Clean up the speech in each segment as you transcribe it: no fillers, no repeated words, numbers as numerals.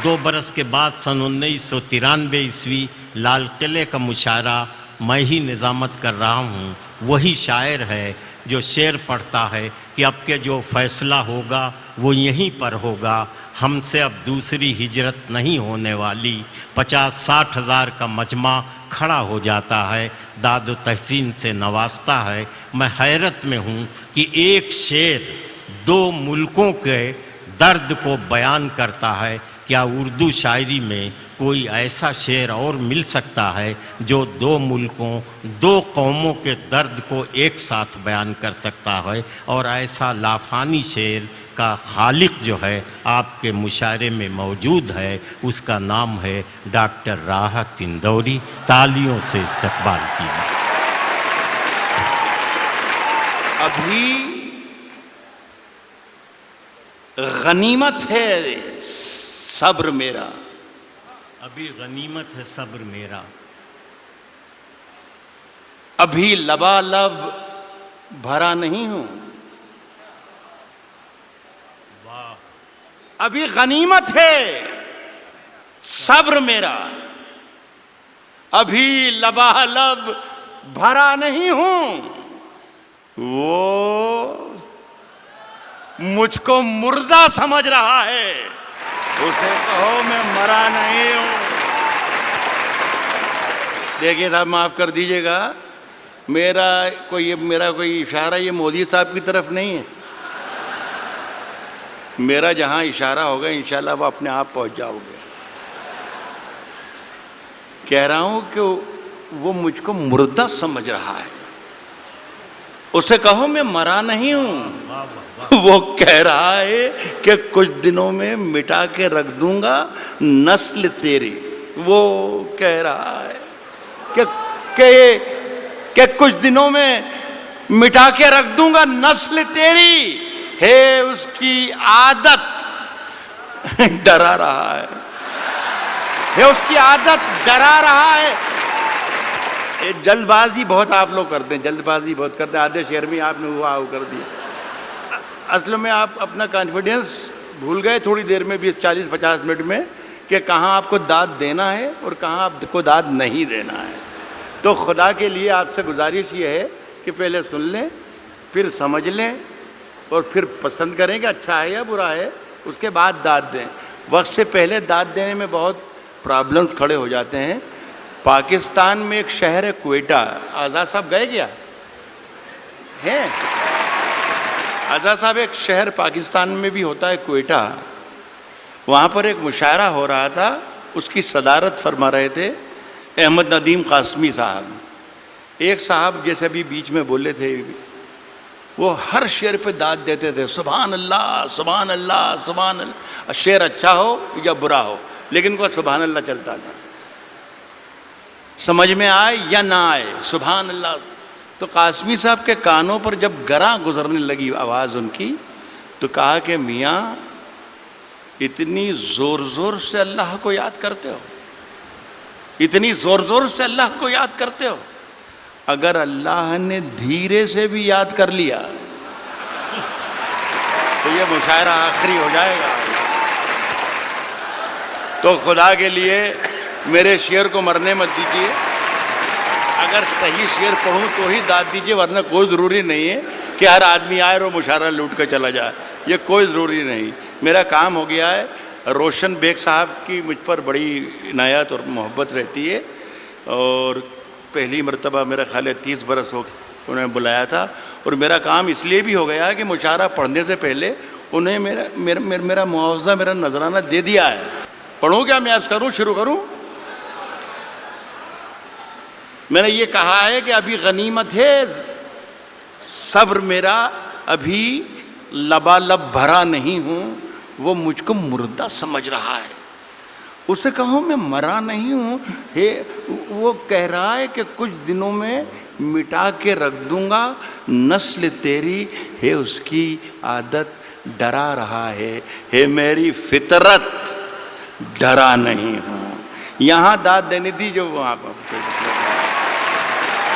2 برس کے بعد سن 1993 عیسوی لال قلعے کا مشاعرہ میں ہی نظامت کر رہا ہوں. وہی شاعر ہے جو شعر پڑھتا ہے کہ اب کے جو فیصلہ ہوگا وہ یہیں پر ہوگا. ہم سے اب دوسری ہجرت نہیں ہونے والی. 50-60 ہزار کا مجمع کھڑا ہو جاتا ہے, داد و تحسین سے نوازتا ہے. میں حیرت میں ہوں کہ ایک شعر 2 ملکوں کے درد کو بیان کرتا ہے. کیا اردو شاعری میں کوئی ایسا شعر اور مل سکتا ہے جو 2 ملکوں 2 قوموں کے درد کو ایک ساتھ بیان کر سکتا ہے؟ اور ایسا لافانی شعر کا خالق جو ہے آپ کے مشاعرے میں موجود ہے, اس کا نام ہے ڈاکٹر راحت اندوری. تالیوں سے استقبال کیجیے. ابھی غنیمت ہے صبر میرا. ابھی غنیمت ہے صبر میرا. ابھی لبالب بھرا نہیں ہوں. واہ. ابھی غنیمت ہے صبر میرا. ابھی لبالب بھرا نہیں ہوں. وہ مجھ کو مردہ سمجھ رہا ہے, اسے کہو میں مرا نہیں ہوں. دیکھیے صاحب معاف کر دیجئے گا, میرا کوئی اشارہ یہ مودی صاحب کی طرف نہیں ہے. میرا جہاں اشارہ ہوگا انشاءاللہ وہ اپنے آپ پہنچ جاؤ گے. کہہ رہا ہوں کہ وہ مجھ کو مردہ سمجھ رہا ہے, اسے کہو میں مرا نہیں ہوں. وہ کہہ رہا ہے کہ کچھ دنوں میں مٹا کے رکھ دوں گا نسل تیری. وہ کہہ رہا ہے کہ کچھ دنوں میں مٹا کے رکھ دوں گا نسل تیری. ہے اس کی عادت ڈرا رہا ہے. ہے اس کی عادت ڈرا رہا ہے. جلد بازی بہت آپ لوگ کرتے ہیں, جلد بازی بہت کرتے ہیں. آدھے شعر میں آپ نے ہوا کر دیا. اصل میں آپ اپنا کانفیڈنس بھول گئے تھوڑی دیر میں, 20-40-50 منٹ میں, کہ کہاں آپ کو داد دینا ہے اور کہاں آپ کو داد نہیں دینا ہے. تو خدا کے لیے آپ سے گزارش یہ ہے کہ پہلے سن لیں, پھر سمجھ لیں, اور پھر پسند کریں کہ اچھا ہے یا برا ہے, اس کے بعد داد دیں. وقت سے پہلے داد دینے میں بہت پرابلمز کھڑے ہو جاتے ہیں. پاکستان میں ایک شہر ہے کوئٹہ. آزاد صاحب گئے کیا ہیں؟ آزاد صاحب, ایک شہر پاکستان میں بھی ہوتا ہے کوئٹہ. وہاں پر ایک مشاعرہ ہو رہا تھا, اس کی صدارت فرما رہے تھے احمد ندیم قاسمی صاحب. ایک صاحب جیسے ابھی بیچ میں بولے تھے, وہ ہر شعر پہ داد دیتے تھے, سبحان اللہ سبحان اللہ سبحان اللہ. شعر اچھا ہو یا برا ہو, لیکن وہ سبحان اللہ چلتا تھا. سمجھ میں آئے یا نہ آئے, سبحان اللہ. تو قاسمی صاحب کے کانوں پر جب گراں گزرنے لگی آواز ان کی, تو کہا کہ میاں اتنی زور زور سے اللہ کو یاد کرتے ہو, اتنی زور زور سے اللہ کو یاد کرتے ہو, اگر اللہ نے دھیرے سے بھی یاد کر لیا تو یہ مشاعرہ آخری ہو جائے گا. تو خدا کے لیے میرے شعر کو مرنے مت دیجیے. اگر صحیح شعر پڑھوں تو ہی داد دیجیے, ورنہ کوئی ضروری نہیں ہے کہ ہر آدمی آئے اور مشاعرہ لوٹ کر چلا جائے. یہ کوئی ضروری نہیں. میرا کام ہو گیا ہے. روشن بیگ صاحب کی مجھ پر بڑی عنایت اور محبت رہتی ہے, اور پہلی مرتبہ میرا خیال ہے 30 برس ہو انہیں بلایا تھا. اور میرا کام اس لیے بھی ہو گیا کہ مشاعرہ پڑھنے سے پہلے انہیں میرا معاوضہ, میرا نذرانہ دے دیا ہے. پڑھوں کیا میں عرض کروں, شروع کروں؟ میں نے یہ کہا ہے کہ ابھی غنیمت ہے صبر میرا, ابھی لبالب بھرا نہیں ہوں. وہ مجھ کو مردہ سمجھ رہا ہے, اسے کہوں میں مرا نہیں ہوں. وہ کہہ رہا ہے کہ کچھ دنوں میں مٹا کے رکھ دوں گا نسل تیری. ہے اس کی عادت ڈرا رہا ہے. ہے میری فطرت ڈرا نہیں ہوں. یہاں داد دینی تھی جو وہاں پر.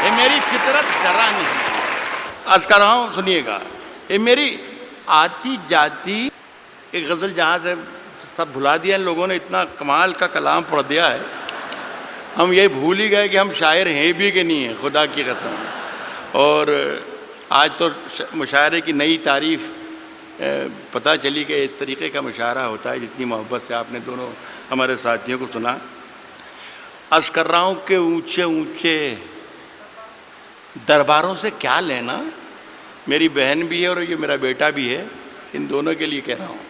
اے میری فطرت ڈرا نہیں. عرض کر رہا ہوں, سنیے گا. اے میری آتی جاتی ایک غزل جہاں سے سب بھلا دیا ان لوگوں نے، اتنا کمال کا کلام پڑھ دیا ہے، ہم یہ بھول ہی گئے کہ ہم شاعر ہیں بھی کہ نہیں ہیں، خدا کی قسم۔ اور آج تو مشاعرے کی نئی تعریف پتہ چلی کہ اس طریقے کا مشاعرہ ہوتا ہے، جتنی محبت سے آپ نے دونوں ہمارے ساتھیوں کو سنا۔ عرض کر رہا ہوں کہ اونچے اونچے درباروں سے کیا لینا، میری بہن بھی ہے اور یہ میرا بیٹا بھی ہے، ان دونوں کے لیے کہہ رہا ہوں،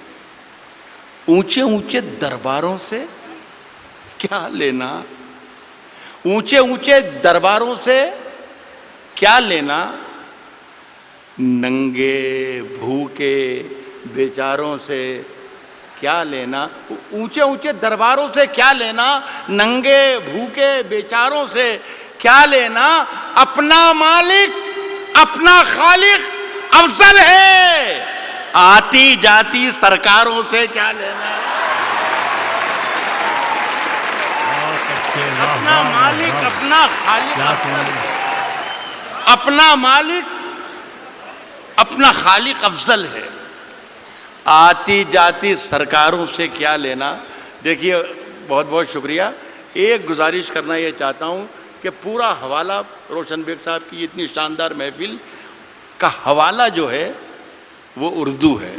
اونچے اونچے درباروں سے کیا لینا، اونچے اونچے درباروں سے کیا لینا، ننگے بھوکے بیچاروں سے کیا لینا، اونچے اونچے درباروں سے کیا لینا، ننگے بھوکے بیچاروں سے کیا لینا، اپنا مالک اپنا خالق افضل ہے، آتی جاتی سرکاروں سے کیا لینا، اپنا مالک اپنا خالق افضل ہے، اپنا مالک اپنا خالق افضل ہے، آتی جاتی سرکاروں سے کیا لینا۔ دیکھیے بہت بہت شکریہ۔ ایک گزارش کرنا یہ چاہتا ہوں کہ پورا حوالہ روشن بیگ صاحب کی اتنی شاندار محفل کا حوالہ جو ہے وہ اردو ہے۔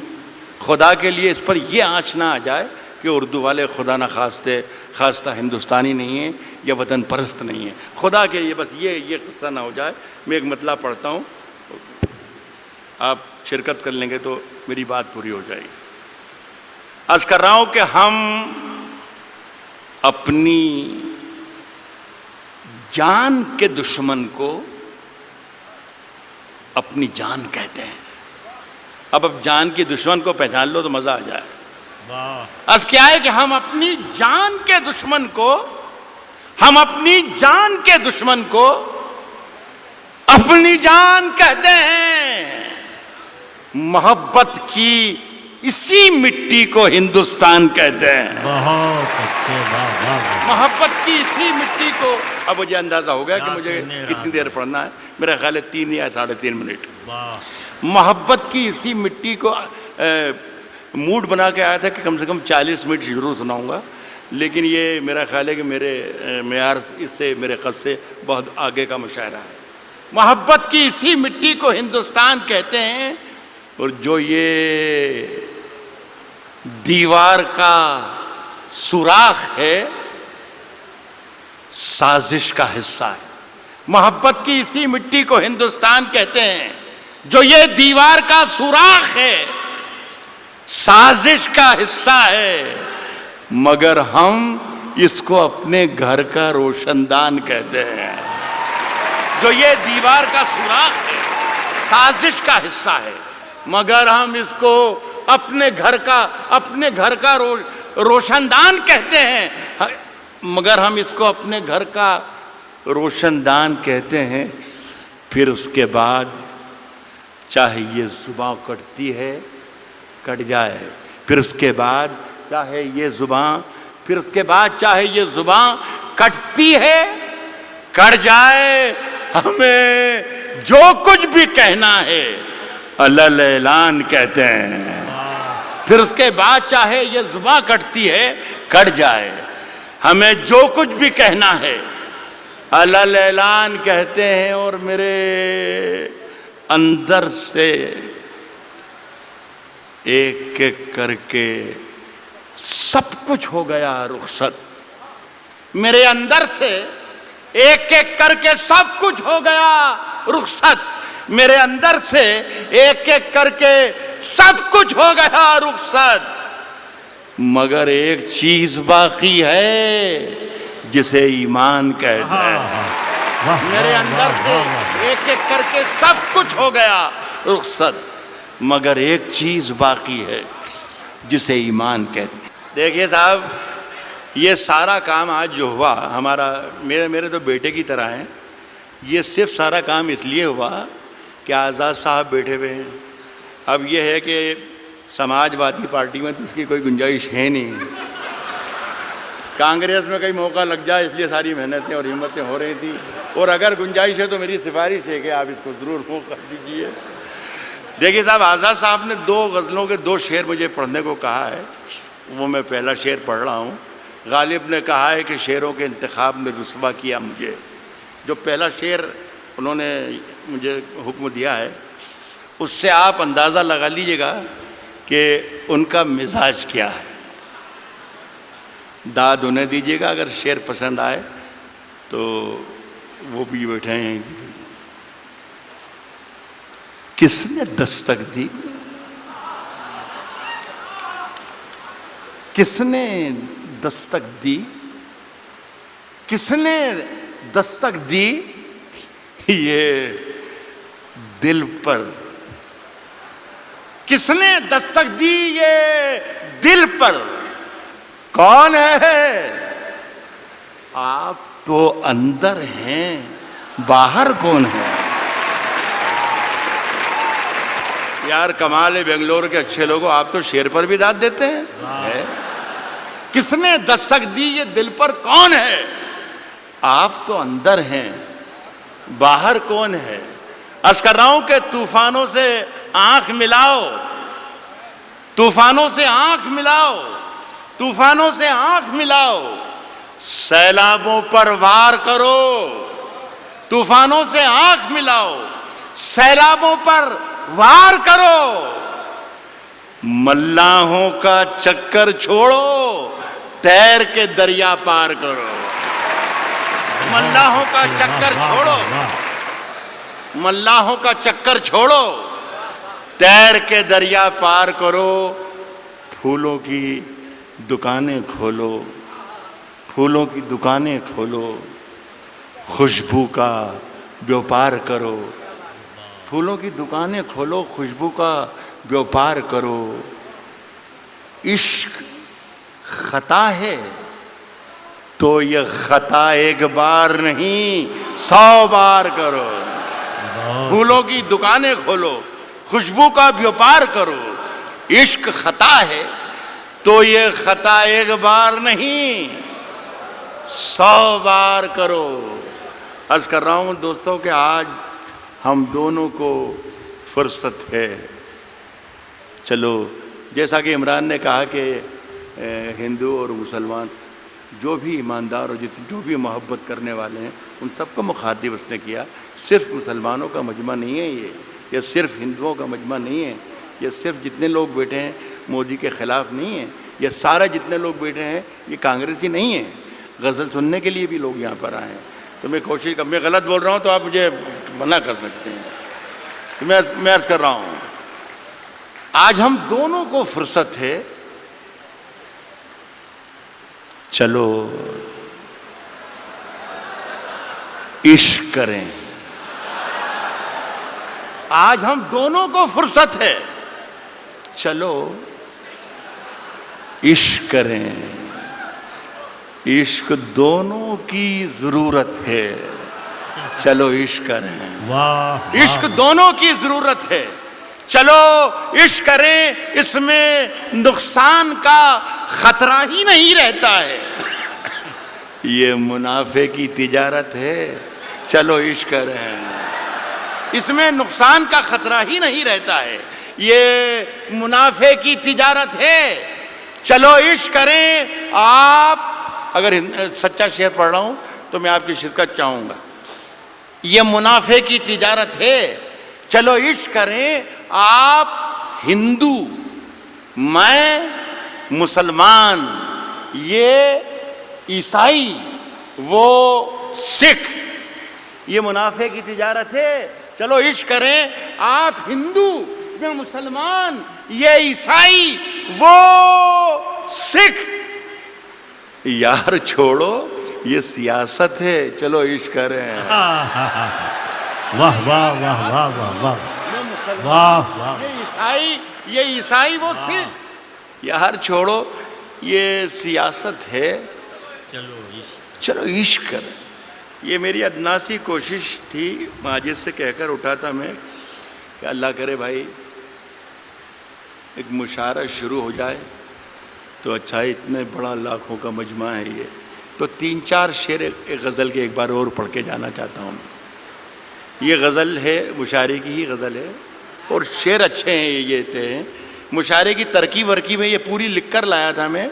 خدا کے لیے اس پر یہ آنچ نہ آ جائے کہ اردو والے خدا نہ خواستہ ہندوستانی نہیں ہیں یا وطن پرست نہیں ہیں، خدا کے لیے بس یہ قصہ نہ ہو جائے۔ میں ایک مطلب پڑھتا ہوں، آپ شرکت کر لیں گے تو میری بات پوری ہو جائے گی۔ عرض کر رہا ہوں کہ ہم اپنی جان کے دشمن کو اپنی جان کہتے ہیں۔ اب جان کی دشمن کو پہچان لو تو مزہ آ جائے۔ عرض کیا ہے کہ ہم اپنی جان کے دشمن کو اپنی جان کہتے ہیں، محبت کی اسی مٹی کو ہندوستان کہتے ہیں۔ بہت اچھے، محبت کی اسی مٹی کو، اب مجھے اندازہ ہو گیا کہ مجھے کتنی دیر پڑھنا ہے، میرا خیال ہے 3 یا 3.5 منٹ۔ محبت کی اسی مٹی کو موڈ بنا کے آیا تھا کہ کم سے کم 40 منٹ ضرور سناؤں گا، لیکن یہ میرا خیال ہے کہ میرے معیار اس سے، میرے قد سے بہت آگے کا مشاعرہ ہے۔ محبت کی اسی مٹی کو ہندوستان کہتے ہیں، اور جو یہ دیوار کا سوراخ ہے سازش کا حصہ ہے۔ محبت کی اسی مٹی کو ہندوستان کہتے ہیں، جو یہ دیوار کا سوراخ ہے سازش کا حصہ ہے، مگر ہم اس کو اپنے گھر کا روشن دان کہتے ہیں۔ جو یہ دیوار کا سوراخ ہے سازش کا حصہ ہے، مگر ہم اس کو اپنے گھر کا روشن دان کہتے ہیں، مگر ہم اس کو اپنے گھر کا روشن دان کہتے ہیں۔ پھر اس کے بعد چاہے یہ زباں کٹتی ہے کٹ جائے، پھر اس کے بعد چاہے یہ زباں کٹتی ہے کٹ جائے، ہمیں جو کچھ بھی کہنا ہے علل اعلان کہتے ہیں۔ پھر اس کے بعد چاہے یہ زباں کٹتی ہے کٹ جائے، ہمیں جو کچھ بھی کہنا ہے علل اعلان کہتے ہیں۔ اور میرے اندر سے ایک ایک کر کے سب کچھ ہو گیا رخصت، میرے اندر سے ایک ایک کر کے سب کچھ ہو گیا رخصت، میرے اندر سے ایک ایک کر کے سب کچھ ہو گیا رخصت، مگر ایک چیز باقی ہے جسے ایمان کہتے ہیں۔ میرے اندر سے ایک ایک کر کے سب کچھ ہو گیا رخصت، مگر ایک چیز باقی ہے جسے ایمان کہتے ہیں۔ دیکھیے صاحب، یہ سارا کام آج جو ہوا ہمارا، میرے تو بیٹے کی طرح ہیں، یہ صرف سارا کام اس لیے ہوا کہ آزاد صاحب بیٹھے ہوئے ہیں۔ اب یہ ہے کہ سماج وادی پارٹی میں تو اس کی کوئی گنجائش ہے نہیں، کانگریس میں کئی موقع لگ جائے، اس لیے ساری محنتیں اور ہمتیں ہو رہی تھیں، اور اگر گنجائش ہے تو میری سفارش ہے کہ آپ اس کو ضرور موقع دیجیے۔ دیکھیے صاحب، آزاد صاحب نے 2 غزلوں کے 2 شعر مجھے پڑھنے کو کہا ہے، وہ میں پہلا شعر پڑھ رہا ہوں. غالب نے کہا ہے کہ شعروں کے انتخاب نے رسوا کیا مجھے. جو پہلا شعر انہوں نے مجھے حکم دیا ہے اس سے آپ اندازہ لگا لیجئے گا کہ ان کا مزاج کیا ہے. داد انہیں دیجئے گا اگر شعر پسند آئے تو وہ بھی بیٹھے ہیں. کس نے دستک دی؟ کس نے دستک دی؟ کس نے دستک دی یہ دل پر؟ کس نے دستک دی یہ دل پر؟ کون ہے؟ آپ تو اندر ہیں، باہر کون ہے؟ یار کمال ہے بنگلور کے اچھے لوگوں، آپ تو شعر پر بھی داد دیتے ہیں. کس نے دستک دی یہ دل پر؟ کون ہے؟ آپ تو اندر ہیں، باہر کون ہے؟ عرض کر رہا ہوں کہ طوفانوں سے آنکھ ملاؤ، طوفانوں سے آنکھ ملاؤ، طوفانوں سے آنکھ ملاؤ، سیلابوں پر وار کرو. طوفانوں سے آنکھ ملاؤ، سیلابوں پر وار کرو. ملاحوں کا چکر چھوڑو، تیر کے دریا پار کرو. ملاحوں کا چکر چھوڑو، ملاحوں کا چکر چھوڑو، تیر کے دریا پار کرو. پھولوں کی دکانیں کھولو، پھولوں کی دکانیں کھولو، خوشبو کا بیوپار کرو. پھولوں کی دکانیں کھولو، خوشبو کا بیوپار کرو. عشق خطا ہے تو یہ خطا ایک بار نہیں 100 بار کرو. پھولوں کی دکانیں کھولو، خوشبو کا بیوپار کرو. عشق خطا ہے تو یہ خطا ایک بار نہیں 100 بار کرو. عرض کر رہا ہوں دوستوں کہ آج ہم دونوں کو فرصت ہے. چلو جیسا کہ عمران نے کہا کہ ہندو اور مسلمان جو بھی ایماندار اور جو بھی محبت کرنے والے ہیں ان سب کو مخاطب اس نے کیا. صرف مسلمانوں کا مجمع نہیں ہے یہ صرف ہندوؤں کا مجمع نہیں ہے، یہ صرف جتنے لوگ بیٹھے ہیں مودی کے خلاف نہیں ہے، یہ سارے جتنے لوگ بیٹھے ہیں یہ کانگریسی نہیں ہیں. غزل سننے کے لیے بھی لوگ یہاں پر آئے ہیں. تو میں کوشش میں غلط بول رہا ہوں تو آپ مجھے منع کر سکتے ہیں. تو میں عرض کر رہا ہوں آج ہم دونوں کو فرصت ہے. چلو عشق کریں. آج ہم دونوں کو فرصت ہے. چلو عشق کریں. عشق دونوں کی ضرورت ہے. چلو عشق کریں. عشق دونوں کی ضرورت ہے. چلو عشق کریں. اس میں نقصان کا خطرہ ہی نہیں رہتا ہے. یہ منافع کی تجارت ہے. چلو عشق کریں. اس میں نقصان کا خطرہ ہی نہیں رہتا ہے. یہ منافع کی تجارت ہے. چلو عشق کریں. آپ اگر سچا شعر پڑھ رہا ہوں تو میں آپ کی شرکت چاہوں گا. یہ منافع کی تجارت ہے. چلو عشق کریں. آپ ہندو، میں مسلمان، یہ عیسائی، وہ سکھ. یہ منافع کی تجارت ہے. چلو عشق کریں. آپ ہندو، میں مسلمان، یہ عیسائی، وہ سکھ. یار چھوڑو یہ سیاست ہے. چلو عشق کریں. واہ واہ واہ واہ واہ واہ واہ. یہ عیسائی وہ سکھ. یار چھوڑو یہ سیاست ہے. چلو عشق کریں. یہ میری ادناسی کوشش تھی. ماجد سے کہہ کر اٹھا تھا میں کہ اللہ کرے بھائی ایک مشاعرہ شروع ہو جائے تو اچھا. اتنے بڑا لاکھوں کا مجمع ہے یہ. تو 3-4 شعر ایک غزل کے ایک بار اور پڑھ کے جانا چاہتا ہوں. یہ غزل ہے، مشاعرے کی ہی غزل ہے اور شعر اچھے ہیں. یہ تھے مشاعرے کی ترکیب ورکی میں یہ پوری لکھ کر لایا تھا میں،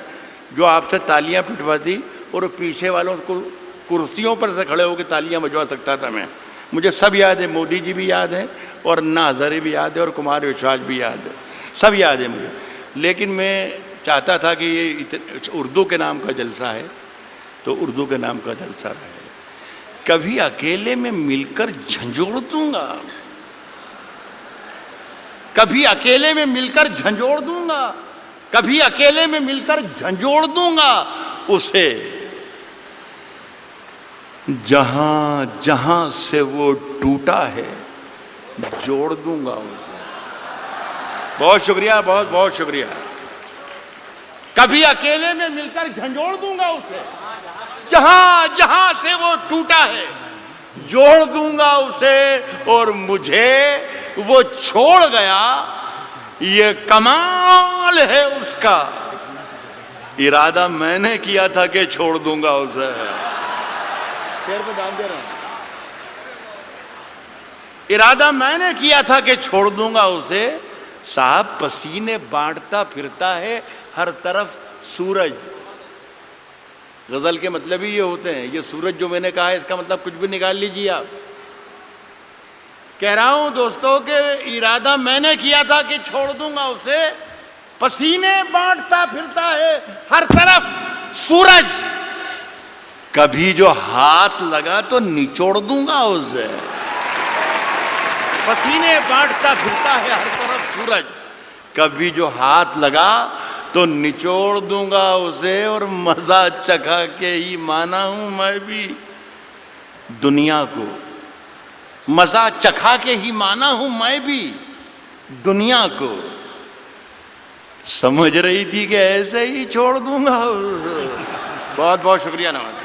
جو آپ سے تالیاں پٹواتی اور پیچھے والوں کو کرسیوں پر سے کھڑے ہو کے تالیاں بجوا سکتا تھا میں. مجھے سب یاد ہے، مودی جی بھی یاد ہے اور انا ہزارے بھی یاد ہے اور کمار وشواس بھی یاد ہے، سب یاد ہے مجھے. لیکن میں چاہتا تھا کہ یہ اردو کے نام کا جلسہ ہے تو اردو کے نام کا جلسہ رہے. کبھی اکیلے میں مل کر جھنجھوڑ دوں گا، کبھی اکیلے میں مل کر جھنجھوڑ دوں گا، کبھی اکیلے میں مل کر جھنجھوڑ دوں گا اسے، جہاں جہاں سے وہ ٹوٹا ہے جوڑ دوں گا اسے. بہت شکریہ، بہت بہت شکریہ. کبھی اکیلے میں مل کر جھنجھوڑ دوں گا اسے، جہاں جہاں سے وہ ٹوٹا ہے جوڑ دوں گا اسے، اور مجھے وہ چھوڑ گیا یہ کمال ہے اس کا، ارادہ میں نے کیا تھا کہ چھوڑ دوں گا اسے. شعر پہ دام دے رہا ہوں. ارادہ میں نے کیا تھا کہ چھوڑ دوں گا اسے، صاحب پسینے بانٹتا پھرتا ہے ہر طرف سورج. غزل کے مطلب ہی یہ ہوتے ہیں. یہ سورج جو میں نے کہا ہے اس کا مطلب کچھ بھی نکال لیجیے آپ. کہہ رہا ہوں دوستوں کہ ارادہ میں نے کیا تھا کہ چھوڑ دوں گا اسے، پسینے بانٹتا پھرتا ہے ہر طرف سورج، کبھی جو ہاتھ لگا تو نچوڑ دوں گا اسے. پسینے بانٹتا پھرتا ہے ہر طرف سورج، کبھی جو ہاتھ لگا تو نچوڑ دوں گا اسے، اور مزہ چکھا کے ہی مانا ہوں میں بھی دنیا کو، مزہ چکھا کے ہی مانا ہوں میں بھی دنیا کو. سمجھ رہی تھی کہ ایسے ہی چھوڑ دوں گا. بہت بہت شکریہ. نواز.